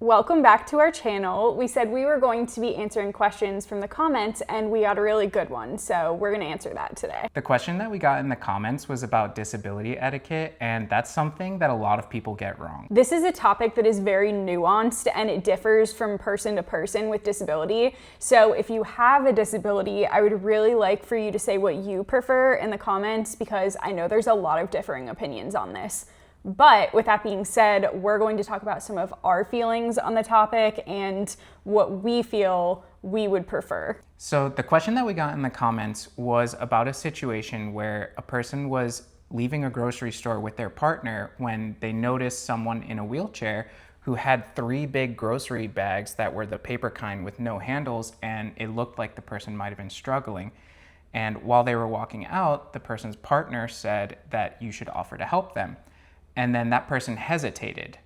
Welcome back to our channel. We said we were going to be answering questions from the comments and we got a really good one, so we're going to answer that today. The question that we got in the comments was about disability etiquette, and that's something that a lot of people get wrong. This is a topic that is very nuanced and it differs from person to person with disability. So if you have a disability, I would really like for you to say what you prefer in the comments because I know there's a lot of differing opinions on this. But with that being said, we're going to talk about some of our feelings on the topic and what we feel we would prefer. So the question that we got in the comments was about a situation where a person was leaving a grocery store with their partner when they noticed someone in a wheelchair who had 3 big grocery bags that were the paper kind with no handles, and it looked like the person might have been struggling. And while they were walking out, the person's partner said that you should offer to help them. And then that person hesitated.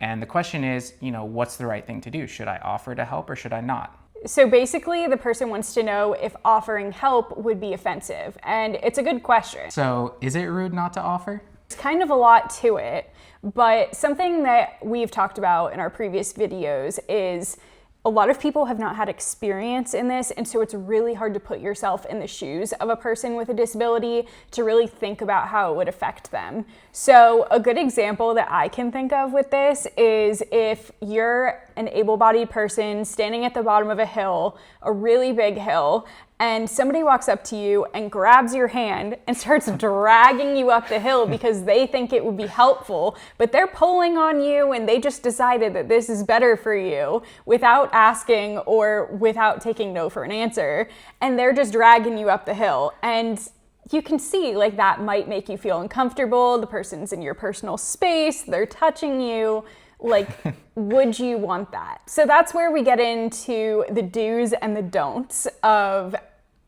And the question is, what's the right thing to do? Should I offer to help or should I not? So basically the person wants to know if offering help would be offensive. And it's a good question. So is it rude not to offer? It's kind of a lot to it, but something that we've talked about in our previous videos is a lot of people have not had experience in this, and so it's really hard to put yourself in the shoes of a person with a disability to really think about how it would affect them. So a good example that I can think of with this is if you're an able-bodied person standing at the bottom of a hill, a really big hill, and somebody walks up to you and grabs your hand and starts dragging you up the hill because they think it would be helpful, but they're pulling on you and they just decided that this is better for you without asking or without taking no for an answer, and they're just dragging you up the hill. And you can see like that might make you feel uncomfortable. The person's in your personal space, they're touching you. Like, would you want that? So that's where we get into the do's and the don'ts of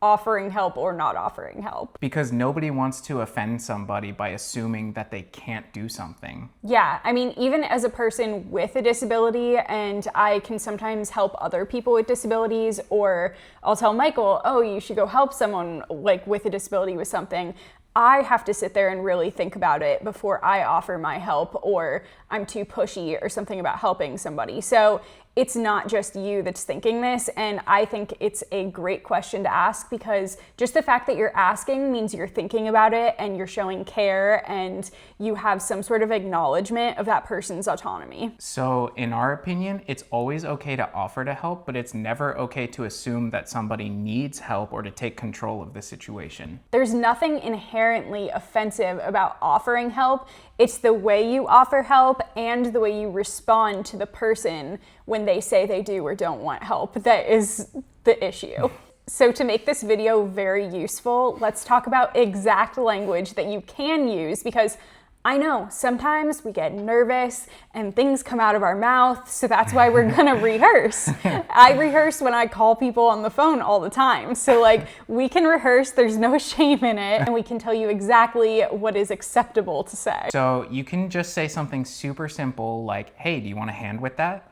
offering help or not offering help. Because nobody wants to offend somebody by assuming that they can't do something. Yeah, I mean, even as a person with a disability, and I can sometimes help other people with disabilities, or I'll tell Michael, oh, you should go help someone like with a disability with something. I have to sit there and really think about it before I offer my help, or I'm too pushy or something about helping somebody. So it's not just you that's thinking this, and I think it's a great question to ask because just the fact that you're asking means you're thinking about it and you're showing care and you have some sort of acknowledgement of that person's autonomy. So in our opinion, it's always okay to offer to help, but it's never okay to assume that somebody needs help or to take control of the situation. There's nothing inherently offensive about offering help. It's the way you offer help and the way you respond to the person when they say they do or don't want help that is the issue. So to make this video very useful, let's talk about exact language that you can use, because I know sometimes we get nervous and things come out of our mouth, so that's why we're gonna rehearse. I rehearse when I call people on the phone all the time. So like we can rehearse, there's no shame in it, and we can tell you exactly what is acceptable to say. So you can just say something super simple like, hey, do you want a hand with that?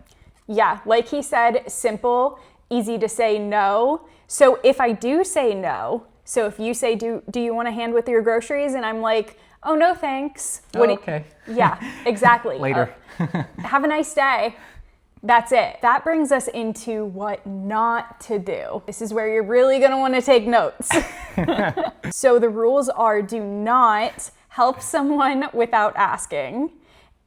Yeah, like he said, simple, easy to say no. So if I do say no, so if you say, do you want a hand with your groceries? And I'm like, oh, no, thanks. Okay. Yeah, exactly. Later. Have a nice day. That's it. That brings us into what not to do. This is where you're really going to want to take notes. So the rules are: do not help someone without asking,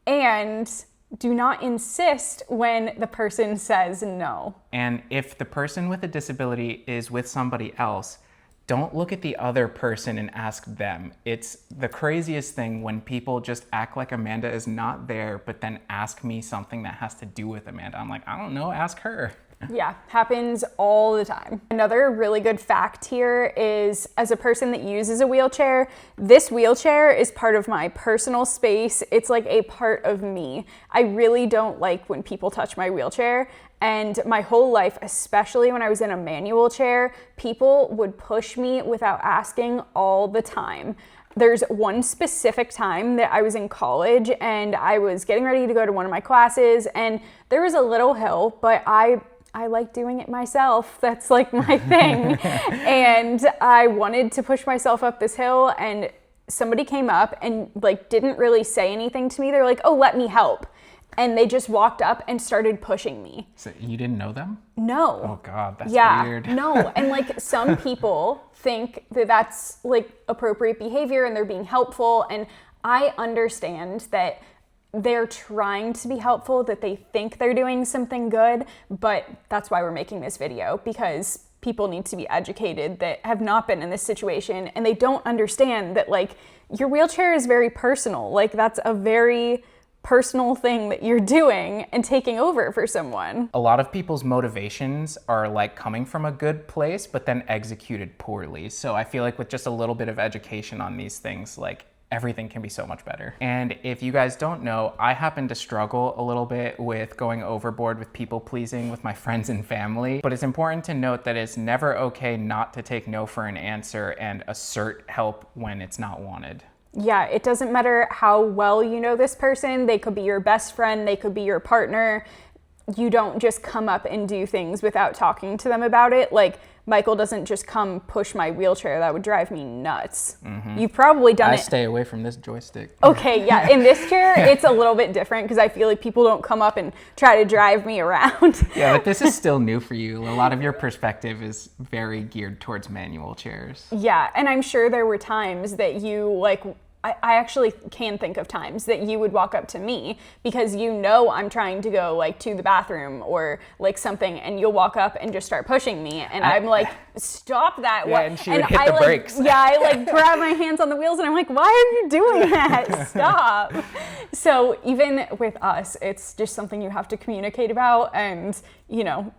and do not insist when the person says no. And if the person with a disability is with somebody else, don't look at the other person and ask them. It's the craziest thing when people just act like Amanda is not there, but then ask me something that has to do with Amanda. I'm like, I don't know, ask her. Yeah, happens all the time. Another really good fact here is, as a person that uses a wheelchair, this wheelchair is part of my personal space. It's like a part of me. I really don't like when people touch my wheelchair. And my whole life, especially when I was in a manual chair, people would push me without asking all the time. There's one specific time that I was in college and I was getting ready to go to one of my classes, and there was a little hill, but I like doing it myself. That's like my thing. And I wanted to push myself up this hill, and somebody came up and like didn't really say anything to me. They're like, oh, let me help. and they just walked up and started pushing me. So you didn't know them? No. Oh God, that's weird. No, and like some people think that that's like appropriate behavior and they're being helpful, and I understand that they're trying to be helpful, that they think they're doing something good, but that's why we're making this video, because people need to be educated that have not been in this situation, and they don't understand that like your wheelchair is very personal. Like that's a very personal thing that you're doing and taking over for someone. A lot of people's motivations are like coming from a good place, but then executed poorly. So I feel like with just a little bit of education on these things, like everything can be so much better. And if you guys don't know, I happen to struggle a little bit with going overboard with people pleasing with my friends and family, but it's important to note that it's never okay not to take no for an answer and assert help when it's not wanted. Yeah, it doesn't matter how well you know this person. They could be your best friend, they could be your partner. You don't just come up and do things without talking to them about it. Like Michael doesn't just come push my wheelchair. That would drive me nuts. You've probably done it. I stay away from this joystick. Okay, yeah. In this chair, it's a little bit different because I feel like people don't come up and try to drive me around. Yeah, but this is still new for you. A lot of your perspective is very geared towards manual chairs. Yeah, and I'm sure there were times that you like, I actually can think of times that you would walk up to me because you know I'm trying to go like to the bathroom or like something, and you'll walk up and just start pushing me, and I'm like, stop that. Yeah, and she would hit the brakes. Yeah, I like grab my hands on the wheels and I'm like, why are you doing that? Stop. So even with us, it's just something you have to communicate about, and you know,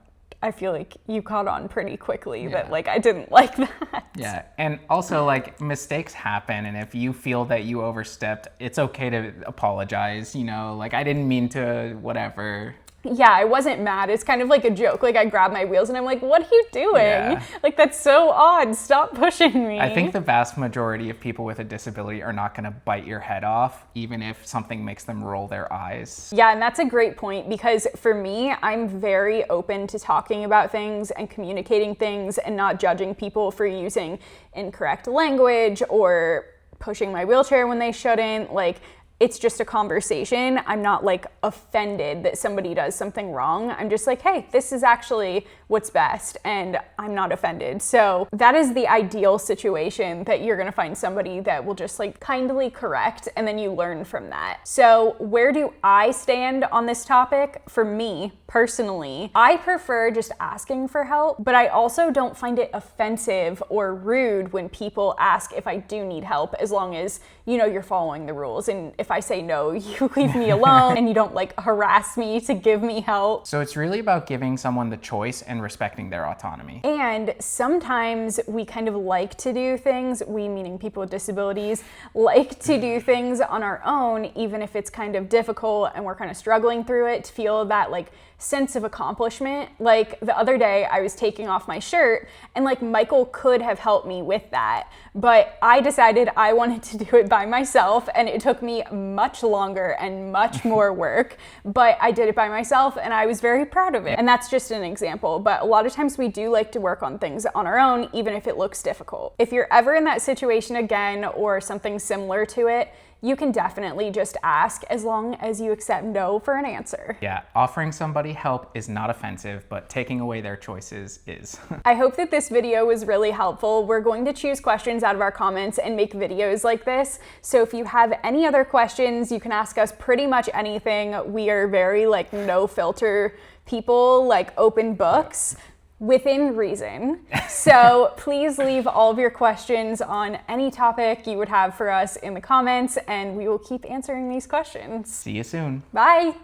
I feel like you caught on pretty quickly that like I didn't like that. Yeah, and also like mistakes happen, and if you feel that you overstepped, it's okay to apologize, you know, like I didn't mean to whatever. Yeah, I wasn't mad. It's kind of like a joke. Like I grabbed my wheels and I'm like, what are you doing? Yeah. Like that's so odd. Stop pushing me. I think the vast majority of people with a disability are not going to bite your head off, even if something makes them roll their eyes. Yeah, and that's a great point, because for me, I'm very open to talking about things and communicating things and not judging people for using incorrect language or pushing my wheelchair when they shouldn't. Like, it's just a conversation. I'm not like offended that somebody does something wrong. I'm just like, hey, this is actually what's best, and I'm not offended. So that is the ideal situation, that you're gonna find somebody that will just like kindly correct, and then you learn from that. So where do I stand on this topic? For me personally, I prefer just asking for help, but I also don't find it offensive or rude when people ask if I do need help, as long as you know you're following the rules. And if I say no, you leave me alone and you don't like harass me to give me help. So it's really about giving someone the choice and respecting their autonomy. And sometimes we kind of like to do things, we meaning people with disabilities, like to do things on our own, even if it's kind of difficult and we're kind of struggling through it, to feel that like sense of accomplishment. Like the other day I was taking off my shirt and like Michael could have helped me with that, but I decided I wanted to do it by myself, and it took me much longer and much more work, but I did it by myself and I was very proud of it. And that's just an example, but a lot of times we do like to work on things on our own, even if it looks difficult. If you're ever in that situation again or something similar to it, you can definitely just ask, as long as you accept no for an answer. Yeah, offering somebody help is not offensive, but taking away their choices is. I hope that this video was really helpful. We're going to choose questions out of our comments and make videos like this. So if you have any other questions, you can ask us pretty much anything. We are very like no filter people, like open books. Within reason. So please leave all of your questions on any topic you would have for us in the comments, and we will keep answering these questions. See you soon. Bye.